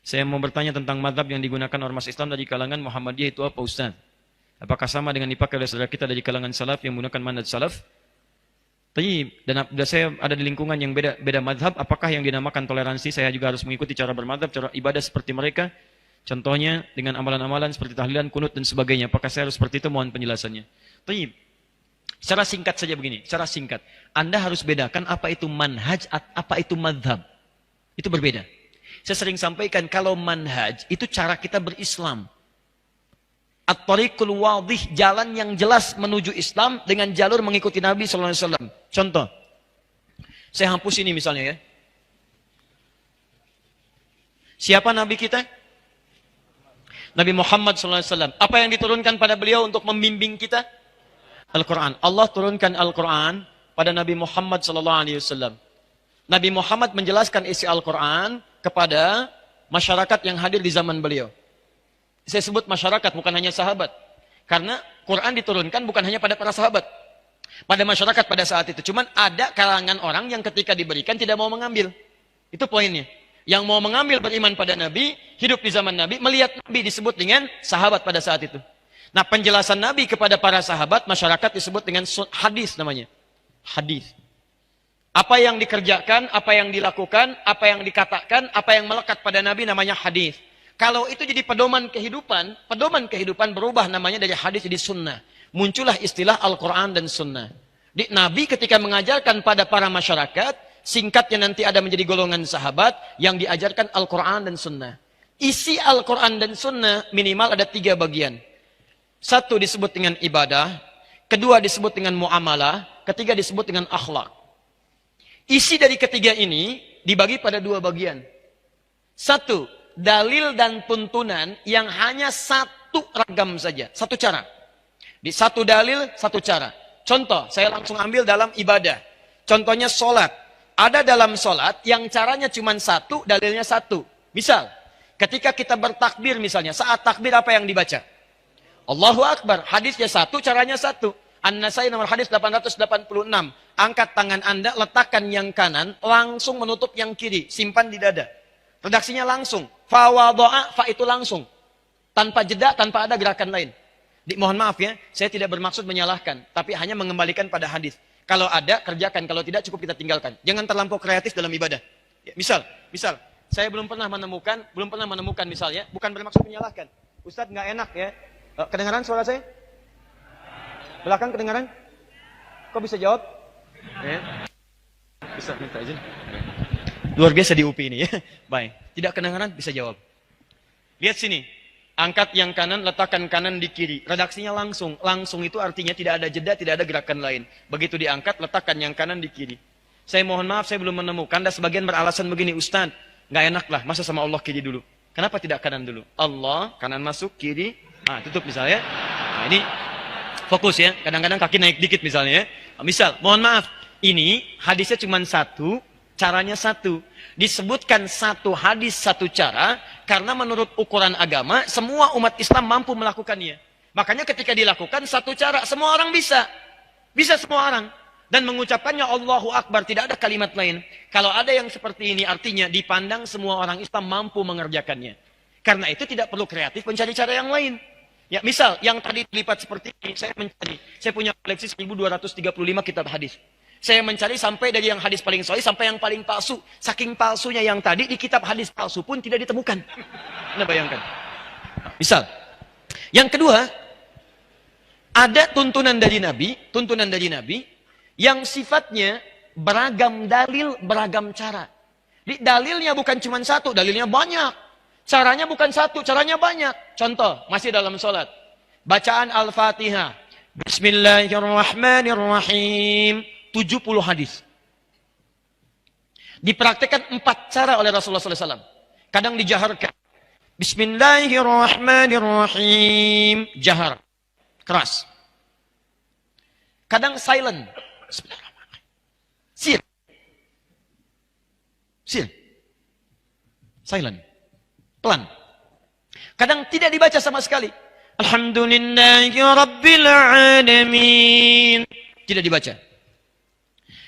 Saya mau bertanya tentang madhab yang digunakan ormas Islam dari kalangan Muhammadiyah itu apa Ustaz? Apakah sama dengan dipakai oleh saudara kita dari kalangan salaf yang menggunakan manhaj salaf? Dan saya ada di lingkungan yang beda madhab, apakah yang dinamakan toleransi saya juga harus mengikuti cara bermadhab, cara ibadah seperti mereka? Contohnya dengan amalan-amalan seperti tahlilan, kunut dan sebagainya. Apakah saya harus seperti itu? Mohon penjelasannya. Secara singkat saja begini, secara singkat. Anda harus bedakan apa itu manhaj, apa itu madhab. Itu berbeda. Saya sering sampaikan kalau manhaj itu cara kita berislam. At-tariqul wadih, jalan yang jelas menuju Islam dengan jalur mengikuti Nabi SAW. Contoh, saya hapus ini misalnya ya. Siapa Nabi kita? Nabi Muhammad SAW. Apa yang diturunkan pada beliau untuk membimbing kita? Al-Quran. Allah turunkan Al-Quran pada Nabi Muhammad SAW. Nabi Muhammad menjelaskan isi Al-Quran kepada masyarakat yang hadir di zaman beliau. Saya sebut masyarakat, bukan hanya sahabat. Karena Quran diturunkan bukan hanya pada para sahabat. Pada masyarakat pada saat itu. Cuman ada kalangan orang yang ketika diberikan tidak mau mengambil. Itu poinnya. Yang mau mengambil beriman pada Nabi, hidup di zaman Nabi, melihat Nabi disebut dengan sahabat pada saat itu. Nah, penjelasan Nabi kepada para sahabat, masyarakat disebut dengan hadis namanya. Hadis. Apa yang dikerjakan, apa yang dilakukan, apa yang dikatakan, apa yang melekat pada Nabi namanya hadis. Kalau itu jadi pedoman kehidupan berubah namanya dari hadis jadi sunnah. Muncullah istilah Al-Quran dan sunnah. Nabi ketika mengajarkan pada para masyarakat, singkatnya nanti ada menjadi golongan sahabat yang diajarkan Al-Quran dan sunnah. Isi Al-Quran dan sunnah minimal ada 3 bagian. 1 disebut dengan ibadah, 2 disebut dengan muamalah, 3 disebut dengan akhlak. Isi dari ketiga ini dibagi pada 2 bagian. 1, dalil dan tuntunan yang hanya 1 ragam saja, 1 cara. Di 1 dalil, 1 cara. Contoh, saya langsung ambil dalam ibadah. Contohnya sholat. Ada dalam sholat yang caranya cuma 1, dalilnya 1. Misal, ketika kita bertakbir misalnya, saat takbir apa yang dibaca? Allahu Akbar. Hadisnya 1, caranya 1. An-Nasai nomor hadis 886. Angkat tangan Anda, letakkan yang kanan, langsung menutup yang kiri. Simpan di dada. Redaksinya langsung. Fa wado'a, fa itu langsung. Tanpa jeda, tanpa ada gerakan lain. Mohon maaf ya, saya tidak bermaksud menyalahkan. Tapi hanya mengembalikan pada hadis. Kalau ada, kerjakan. Kalau tidak, cukup kita tinggalkan. Jangan terlampau kreatif dalam ibadah. Ya, misal, saya belum pernah menemukan misalnya, bukan bermaksud menyalahkan. Ustadz nggak enak ya. Kedengaran suara saya? Belakang kedengaran? Kok bisa jawab? Ya. Bisa minta izin. Luar biasa di UPI ini ya. Baik. Tidak kedengaran bisa jawab. Lihat sini. Angkat yang kanan, letakkan kanan di kiri. Redaksinya langsung. Langsung itu artinya tidak ada jeda, tidak ada gerakan lain. Begitu diangkat, letakkan yang kanan di kiri. Saya mohon maaf, saya belum menemukan. Dan sebagian beralasan begini, Ustaz, nggak enak lah. Masa sama Allah kiri dulu? Kenapa tidak kanan dulu? Allah, kanan masuk, kiri. Nah, tutup misalnya. Nah, ini fokus ya. Kadang-kadang kaki naik dikit misalnya ya. Misal, mohon maaf. Ini hadisnya cuma 1, caranya 1. Disebutkan 1 hadis 1 cara karena menurut ukuran agama semua umat Islam mampu melakukannya. Makanya ketika dilakukan 1 cara semua orang bisa semua orang dan mengucapkannya Allahu Akbar, tidak ada kalimat lain. Kalau ada yang seperti ini artinya dipandang semua orang Islam mampu mengerjakannya. Karena itu tidak perlu kreatif mencari cara yang lain. Ya, misal yang tadi dilipat seperti ini saya punya koleksi 1235 kitab hadis. Saya mencari sampai dari yang hadis paling sahih sampai yang paling palsu. Saking palsunya yang tadi di kitab hadis palsu pun tidak ditemukan. Anda bayangkan. Misal, yang kedua, ada tuntunan dari Nabi yang sifatnya beragam dalil, beragam cara. Dalilnya bukan cuma 1, dalilnya banyak. Caranya bukan 1, caranya banyak. Contoh, masih dalam sholat. Bacaan Al-Fatihah. Bismillahirrahmanirrahim. 70 hadis. Dipraktikkan 4 cara oleh Rasulullah SAW. Kadang dijaharkan. Bismillahirrahmanirrahim. Jahar. Keras. Kadang silent. Bismillahirrahmanirrahim. Sil. Silent. Pelan. Kadang tidak dibaca sama sekali. Alhamdulillahi Rabbil Alamin. Tidak dibaca.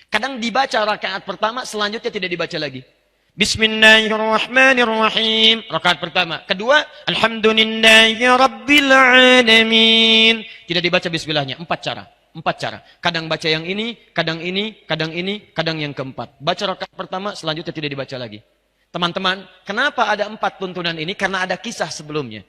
Kadang dibaca rakaat pertama, selanjutnya tidak dibaca lagi. Bismillahirrahmanirrahim. Rakaat pertama. Kedua, Alhamdulillahirrabbilalamin. Tidak dibaca bismillahnya. 4 cara. 4 cara. Kadang baca yang ini, kadang ini, kadang ini, kadang yang keempat. Baca rakaat pertama, selanjutnya tidak dibaca lagi. Teman-teman, kenapa ada 4 tuntunan ini? Karena ada kisah sebelumnya.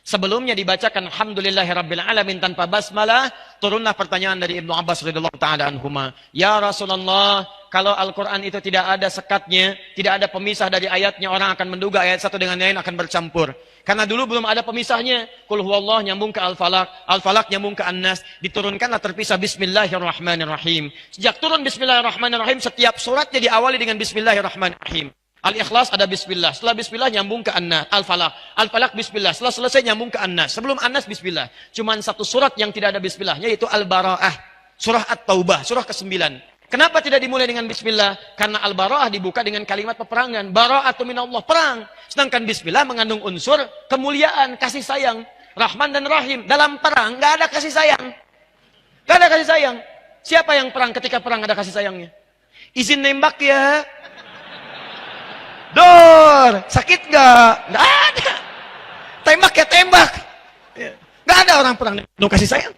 Sebelumnya dibacakan Alhamdulillahirrabbilalamin tanpa basmalah, turunlah pertanyaan dari Ibnu Abbas radhiyallahu taala anhuma. Ya Rasulullah, kalau Al-Quran itu tidak ada sekatnya, tidak ada pemisah dari ayatnya, orang akan menduga ayat satu dengan lain akan bercampur. Karena dulu belum ada pemisahnya. Qul huwallah nyambung ke Al-Falaq, Al-Falaq nyambung ke An-Nas, diturunkanlah terpisah Bismillahirrahmanirrahim. Sejak turun Bismillahirrahmanirrahim, setiap suratnya diawali dengan Bismillahirrahmanirrahim. Al-Ikhlas ada Bismillah. Setelah Bismillah nyambung ke An-Nas. Al-Falaq. Al-Falaq Bismillah. Setelah selesai nyambung ke An-Nas. Sebelum An-Nas Bismillah. Cuman satu surat yang tidak ada Bismillah, yaitu Al-Bara'ah. Surah At-Taubah. Surah ke-9. Kenapa tidak dimulai dengan Bismillah? Karena Al-Bara'ah dibuka dengan kalimat peperangan. Bara'atu minallah. Perang. Sedangkan Bismillah mengandung unsur kemuliaan, kasih sayang. Rahman dan Rahim. Dalam perang nggak ada kasih sayang. Nggak ada kasih sayang. Siapa yang perang ketika perang ada kasih sayangnya? Izin nembak ya. Dor, sakit nggak? Nggak ada. Tembak ya tembak. Nggak ada orang perang no kasih sayang.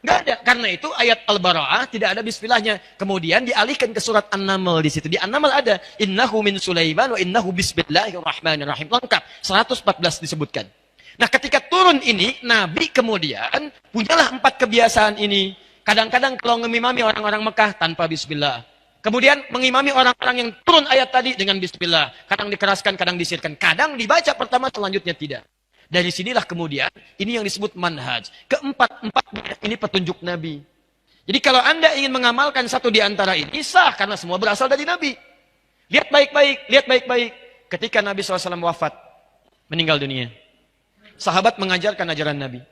Nggak ada. Karena itu ayat Al-Bara'ah tidak ada bismillahnya. Kemudian dialihkan ke surat An-Naml di situ. Di An-Naml ada innahu min Sulaiman wa innahu bismillahirrahmanirrahim. Lengkap. 114 disebutkan. Nah, ketika turun ini, Nabi kemudian punyalah 4 kebiasaan ini. Kadang-kadang kalau ngimami orang-orang Mekah tanpa bismillah. Kemudian mengimami orang-orang yang turun ayat tadi dengan bismillah. Kadang dikeraskan, kadang disirkan. Kadang dibaca pertama, selanjutnya tidak. Dari sinilah kemudian, ini yang disebut manhaj. Keempat-empatnya ini petunjuk Nabi. Jadi kalau Anda ingin mengamalkan satu di antara ini, sah. Karena semua berasal dari Nabi. Lihat baik-baik, lihat baik-baik. Ketika Nabi SAW wafat, meninggal dunia. Sahabat mengajarkan ajaran Nabi.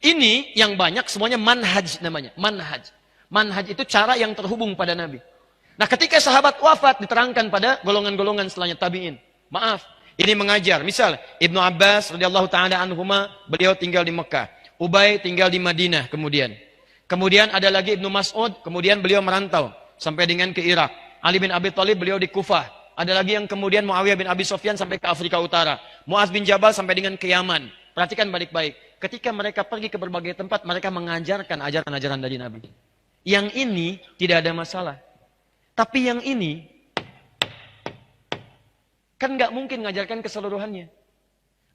Ini yang banyak semuanya manhaj namanya. Manhaj. Manhaj itu cara yang terhubung pada Nabi. Nah, ketika sahabat wafat diterangkan pada golongan-golongan setelahnya tabi'in. Maaf, ini mengajar. Misal Ibnu Abbas radhiyallahu taala anhuma, beliau tinggal di Mekah. Ubay tinggal di Madinah kemudian. Kemudian ada lagi Ibnu Mas'ud, kemudian beliau merantau sampai dengan ke Irak. Ali bin Abi Thalib beliau di Kufah. Ada lagi yang kemudian Muawiyah bin Abi Sufyan sampai ke Afrika Utara. Muaz bin Jabal sampai dengan ke Yaman. Perhatikan baik-baik. Ketika mereka pergi ke berbagai tempat, mereka mengajarkan ajaran-ajaran dari Nabi. Yang ini tidak ada masalah. Tapi yang ini, kan nggak mungkin mengajarkan keseluruhannya.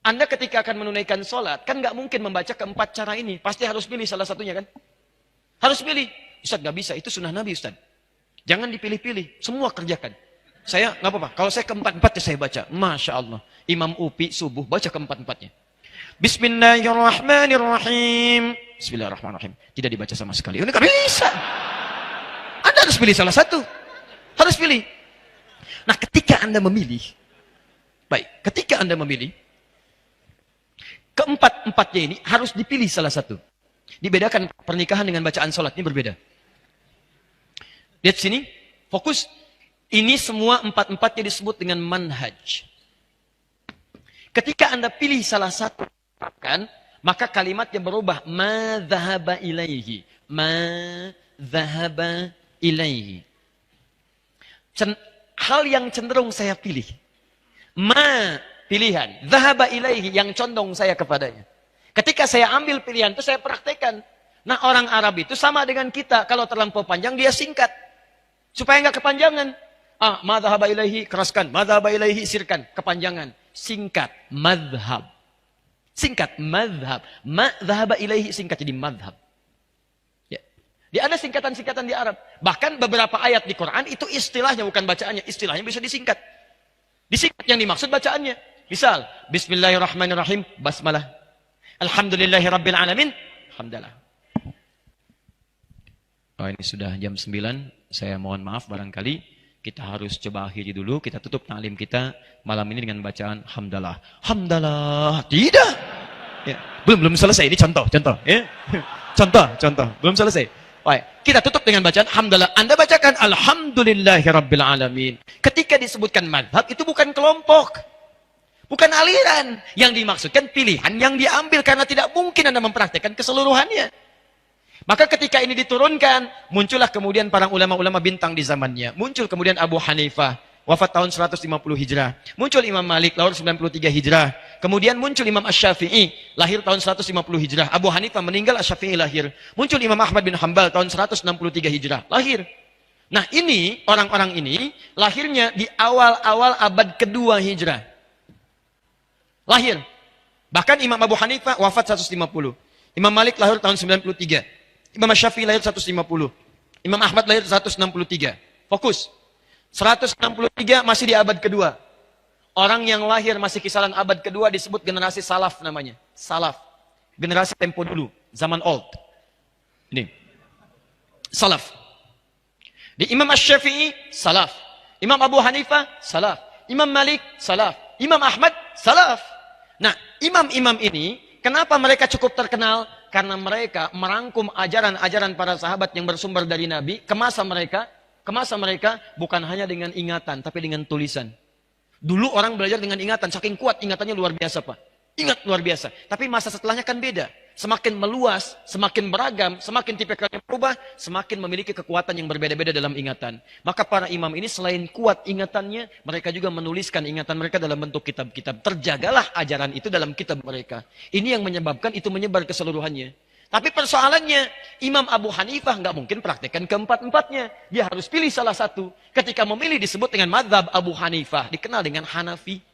Anda ketika akan menunaikan sholat, kan nggak mungkin membaca keempat cara ini. Pasti harus pilih salah satunya kan? Harus pilih. Ustaz nggak bisa, itu sunnah Nabi Ustaz. Jangan dipilih-pilih, semua kerjakan. Saya nggak apa-apa, kalau saya keempat-empatnya saya baca. Masya Allah. Imam Upi subuh, baca keempat-empatnya. Bismillahirrahmanirrahim. Bismillahirrahmanirrahim. Tidak dibaca sama sekali. Ini nggak bisa. Anda harus pilih salah satu. Harus pilih. Nah, ketika Anda memilih, baik, ketika Anda memilih, keempat-empatnya ini harus dipilih salah satu. Dibedakan pernikahan dengan bacaan sholat, ini berbeda. Lihat sini, fokus. Ini semua empat-empatnya disebut dengan manhaj. Ketika Anda pilih salah satu, kan, maka kalimatnya berubah. Ma dhahaba ilaihi. Ma dhahaba ilaihi. Hal yang cenderung saya pilih. Ma, pilihan. Dhahaba ilaihi, yang condong saya kepadanya. Ketika saya ambil pilihan itu saya praktekkan. Nah, orang Arab itu sama dengan kita. Kalau terlampau panjang dia singkat. Supaya nggak kepanjangan. Ma dhahaba ilaihi, keraskan. Ma dhahaba ilaihi, sirkan. Kepanjangan. Singkat. Madhab. Singkat. Madhab. Ma dhahaba ilaihi, singkat jadi madhab. Dia ada singkatan-singkatan di Arab. Bahkan beberapa ayat di Quran itu istilahnya bukan bacaannya. Istilahnya bisa disingkat. Disingkat yang dimaksud bacaannya. Misal, Bismillahirrahmanirrahim, basmalah. Alhamdulillahirrabbilalamin, alhamdulillah. Oh, ini sudah jam 9. Saya mohon maaf barangkali kita harus coba akhiri dulu. Kita tutup ta'lim kita malam ini dengan bacaan hamdalah. Hamdalah. Tidak. Ya. Belum selesai. Ini contoh. Ya. Contoh. Belum selesai. Baik, kita tutup dengan bacaan hamdalah. Anda bacakan alhamdulillahirabbil. Ketika disebutkan madhab itu bukan kelompok, bukan aliran. Yang dimaksudkan pilihan yang diambil karena tidak mungkin Anda mempraktekkan keseluruhannya. Maka ketika ini diturunkan, muncullah kemudian para ulama-ulama bintang di zamannya. Muncul kemudian Abu Hanifah, wafat tahun 150 Hijrah. Muncul Imam Malik, lahir 93 Hijrah. Kemudian muncul Imam Asy-Syafi'i, lahir tahun 150 Hijrah. Abu Hanifah meninggal, Asy-Syafi'i lahir. Muncul Imam Ahmad bin Hanbal tahun 163 Hijrah, lahir. Nah ini, orang-orang ini, lahirnya di awal-awal abad kedua Hijrah. Lahir. Bahkan Imam Abu Hanifah wafat 150. Imam Malik lahir tahun 93. Imam Asy-Syafi'i lahir 150. Imam Ahmad lahir 163. Fokus. 163 masih di abad kedua. Orang yang lahir masih kisaran abad kedua disebut generasi salaf namanya. Salaf. Generasi tempo dulu. Zaman old. Ini. Salaf. Di Imam Asy-Syafi'i, salaf. Imam Abu Hanifah, salaf. Imam Malik, salaf. Imam Ahmad, salaf. Nah, imam-imam ini, kenapa mereka cukup terkenal? Karena mereka merangkum ajaran-ajaran para sahabat yang bersumber dari Nabi, ke masa mereka bukan hanya dengan ingatan, tapi dengan tulisan. Dulu orang belajar dengan ingatan, saking kuat ingatannya luar biasa Pak. Ingat luar biasa. Tapi masa setelahnya kan beda. Semakin meluas, semakin beragam, semakin tipikalnya berubah, semakin memiliki kekuatan yang berbeda-beda dalam ingatan. Maka para imam ini selain kuat ingatannya, mereka juga menuliskan ingatan mereka dalam bentuk kitab-kitab. Terjagalah ajaran itu dalam kitab mereka. Ini yang menyebabkan itu menyebar keseluruhannya. Tapi persoalannya, Imam Abu Hanifah nggak mungkin praktekkan keempat-empatnya. Dia harus pilih salah satu. Ketika memilih disebut dengan mazhab Abu Hanifah, dikenal dengan Hanafi.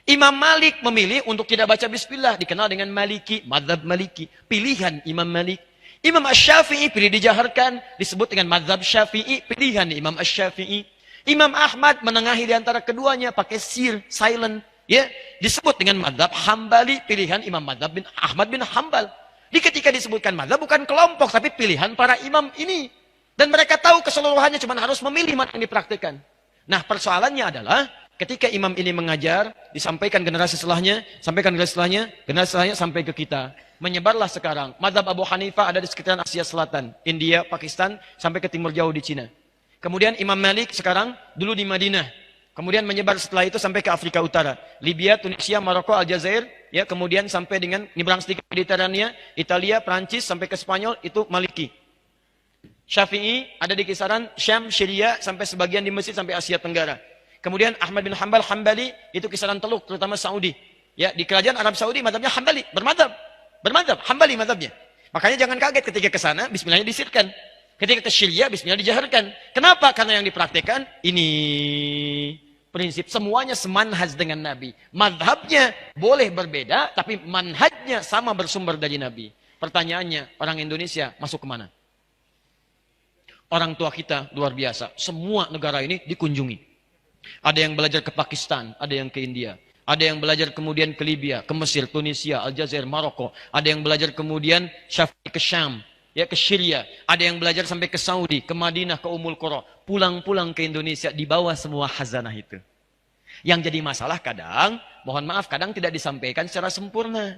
Imam Malik memilih untuk tidak baca bismillah, dikenal dengan Maliki, mazhab Maliki, pilihan Imam Malik. Imam Asy-Syafi'i pilih dijaharkan, disebut dengan mazhab Syafi'i, pilihan Imam Asy-Syafi'i. Imam Ahmad menengahi di antara keduanya, pakai sir, silent, ya, disebut dengan mazhab Hambali, pilihan Imam mazhab bin Ahmad bin Hambal. Di ketika disebutkan mazhab bukan kelompok, tapi pilihan para imam ini. Dan mereka tahu keseluruhannya, cuma harus memilih mana yang dipraktikkan. Nah, persoalannya adalah ketika imam ini mengajar, disampaikan generasi setelahnya, generasi setelahnya sampai ke kita. Menyebarlah sekarang. Mazhab Abu Hanifah ada di sekitaran Asia Selatan, India, Pakistan, sampai ke timur jauh di Cina. Kemudian Imam Malik sekarang dulu di Madinah. Kemudian menyebar setelah itu sampai ke Afrika Utara. Libya, Tunisia, Maroko, Aljazair. Ya, kemudian sampai dengan nyebrang sedikit Mediterania, Italia, Prancis, sampai ke Spanyol, itu Maliki. Syafi'i ada di kisaran Syam, Syria, sampai sebagian di Mesir, sampai Asia Tenggara. Kemudian Ahmad bin Hanbal, Hambali, itu kisaran Teluk, terutama Saudi. Ya, di kerajaan Arab Saudi, mazhabnya Hambali, bermadhab, Hambali mazhabnya. Makanya jangan kaget ketika ke sana, bismillahnya disirkan. Ketika ke Syria, bismillah dijaharkan. Kenapa? Karena yang dipraktekkan, ini prinsip. Semuanya semanhaj dengan Nabi. Madhabnya boleh berbeda, tapi manhajnya sama bersumber dari Nabi. Pertanyaannya, orang Indonesia masuk kemana? Orang tua kita luar biasa. Semua negara ini dikunjungi. Ada yang belajar ke Pakistan, ada yang ke India. Ada yang belajar kemudian ke Libya, ke Mesir, Tunisia, Aljazair, Maroko. Ada yang belajar kemudian Syafi'i ke Syam, ya ke Syria. Ada yang belajar sampai ke Saudi, ke Madinah, ke Ummul Qura. Pulang-pulang ke Indonesia, dibawa semua khazanah itu. Yang jadi masalah kadang, mohon maaf, kadang tidak disampaikan secara sempurna.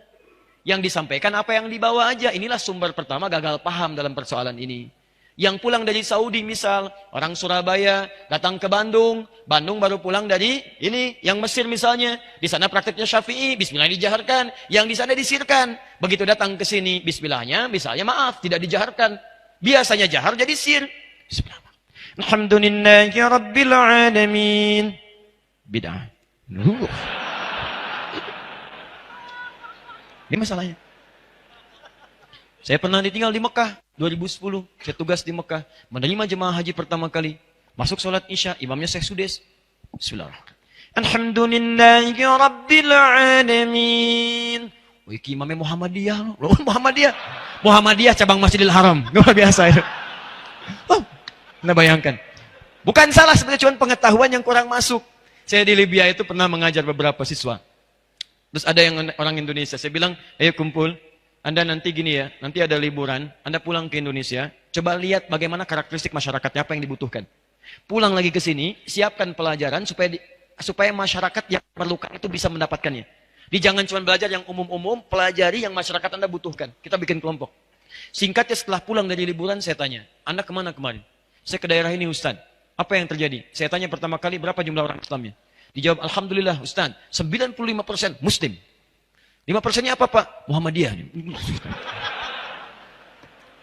Yang disampaikan apa yang dibawa aja. Inilah sumber pertama gagal paham dalam persoalan ini. Yang pulang dari Saudi misal, orang Surabaya datang ke Bandung, Bandung baru pulang dari ini, yang Mesir misalnya, di sana prakteknya Syafi'i, bismillah dijaharkan, yang di sana disirkan. Begitu datang ke sini, bismillahnya, misalnya maaf, tidak dijaharkan. Biasanya jahar jadi sir. Bismillah. Alhamdulillahi Rabbil Alamin. Bid'ah. Ini masalahnya. Saya pernah ditinggal di Mekah 2010. Saya tugas di Mekah, menerima jemaah haji pertama kali. Masuk sholat Isya, imamnya Syekh Sudes. Bismillahirrahmanirrahim. Alhamdulillahi Rabbil Alamin. Wih, imamnya Muhammadiyah. Loh, Muhammadiyah cabang Masjidil Haram. Luar biasa itu. Oh, Anda bayangkan. Bukan salah, sebenarnya cuma pengetahuan yang kurang masuk. Saya di Libya itu pernah mengajar beberapa siswa. Terus ada yang orang Indonesia. Saya bilang, ayo kumpul. Anda nanti gini ya, nanti ada liburan, Anda pulang ke Indonesia, coba lihat bagaimana karakteristik masyarakatnya, apa yang dibutuhkan. Pulang lagi ke sini, siapkan pelajaran supaya masyarakat yang perlukan itu bisa mendapatkannya. Jangan cuma belajar yang umum-umum, pelajari yang masyarakat Anda butuhkan. Kita bikin kelompok. Singkatnya setelah pulang dari liburan, saya tanya, Anda kemana kemarin? Saya ke daerah ini Ustaz. Apa yang terjadi? Saya tanya pertama kali, berapa jumlah orang Islamnya? Dijawab, Alhamdulillah Ustaz, 95% Muslim. 5%-nya apa Pak? Muhammadiyah.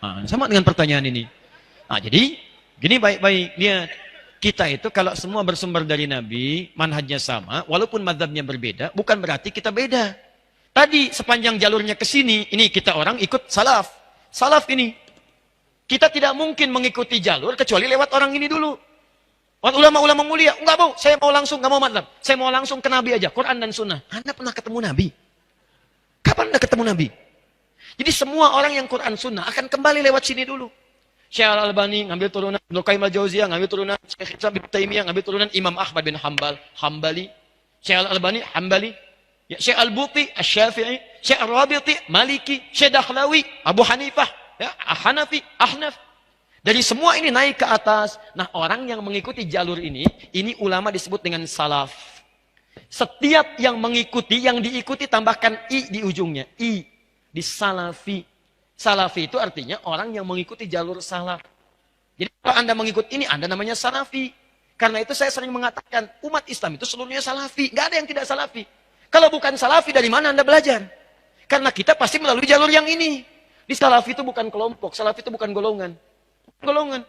Nah, sama dengan pertanyaan ini. Nah, jadi, gini baik-baik, lihat. kita itu kalau semua bersumber dari Nabi, manhajnya sama, walaupun mazhabnya berbeda, bukan berarti kita beda. Tadi sepanjang jalurnya ke sini, ini kita orang ikut salaf. Salaf ini. Kita tidak mungkin mengikuti jalur kecuali lewat orang ini dulu. Ulama-ulama mulia, enggak mau, saya mau langsung, enggak mau mazhab. Saya mau langsung ke Nabi aja, Quran dan Sunnah. Anda pernah ketemu Nabi? Kapan Anda ketemu Nabi? Jadi semua orang yang Quran Sunnah akan kembali lewat sini dulu. Syekh Al-Albani ngambil turunan Ibnu Qayyim Al-Jauziyah, ngambil turunan Syekh Ibnu Taimiyah, ngambil turunan Imam Ahmad bin Hanbal, Hambali. Syekh Al-Albani, Hambali. Ya, Syekh Al-Buti, Asy-Syafi'i, Syekh Ar-Rabiti, Maliki, Syekh Dakhlawi, Abu Hanifah, ya, Hanafi, Ahnaf. Dari semua ini naik ke atas. Nah, orang yang mengikuti jalur ini ulama disebut dengan salaf. Setiap yang mengikuti, yang diikuti tambahkan i di ujungnya, i di salafi. Salafi itu artinya orang yang mengikuti jalur salaf. Jadi kalau Anda mengikut ini, Anda namanya salafi. Karena itu saya sering mengatakan, umat Islam itu seluruhnya salafi. Nggak ada yang tidak salafi. Kalau bukan salafi, dari mana Anda belajar? Karena kita pasti melalui jalur yang ini. Di salafi itu bukan kelompok, salafi itu bukan golongan. Golongan.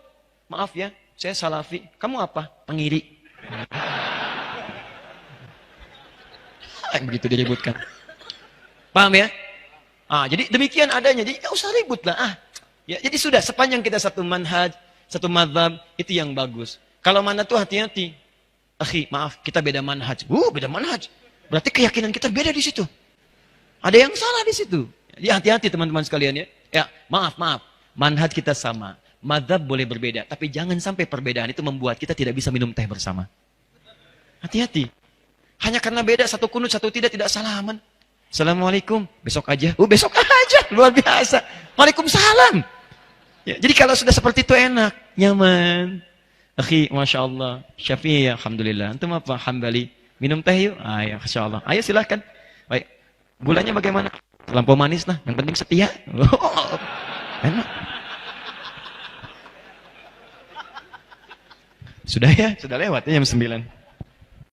Maaf ya, saya salafi. Kamu apa? Pengiri. Begitu diributkan. Paham ya? Jadi demikian adanya. Jadi nggak usah ribut lah. Ya, jadi sudah sepanjang kita satu manhaj, satu mazhab, itu yang bagus. Kalau mana tuh hati-hati. Akhi, maaf, kita beda manhaj. Beda manhaj. Berarti keyakinan kita beda di situ. Ada yang salah di situ. Jadi hati-hati teman-teman sekalian ya. Ya, maaf. Manhaj kita sama. Mazhab boleh berbeda. Tapi jangan sampai perbedaan itu membuat kita tidak bisa minum teh bersama. Hati-hati. Hanya karena beda satu kunut, satu tidak salaman. Assalamualaikum, besok aja. Besok aja, luar biasa. Waalaikumsalam. Ya, jadi kalau sudah seperti itu enak, nyaman. Akhi, Masya Allah. Syafi'i, Alhamdulillah. Antum apa? Hambali. Minum teh yuk? Ya, Masya Allah. Ayo silahkan. Baik. Gulanya bagaimana? Terlampau manis lah. Yang penting setia. Enak. Sudah ya? Sudah lewat ya jam 9.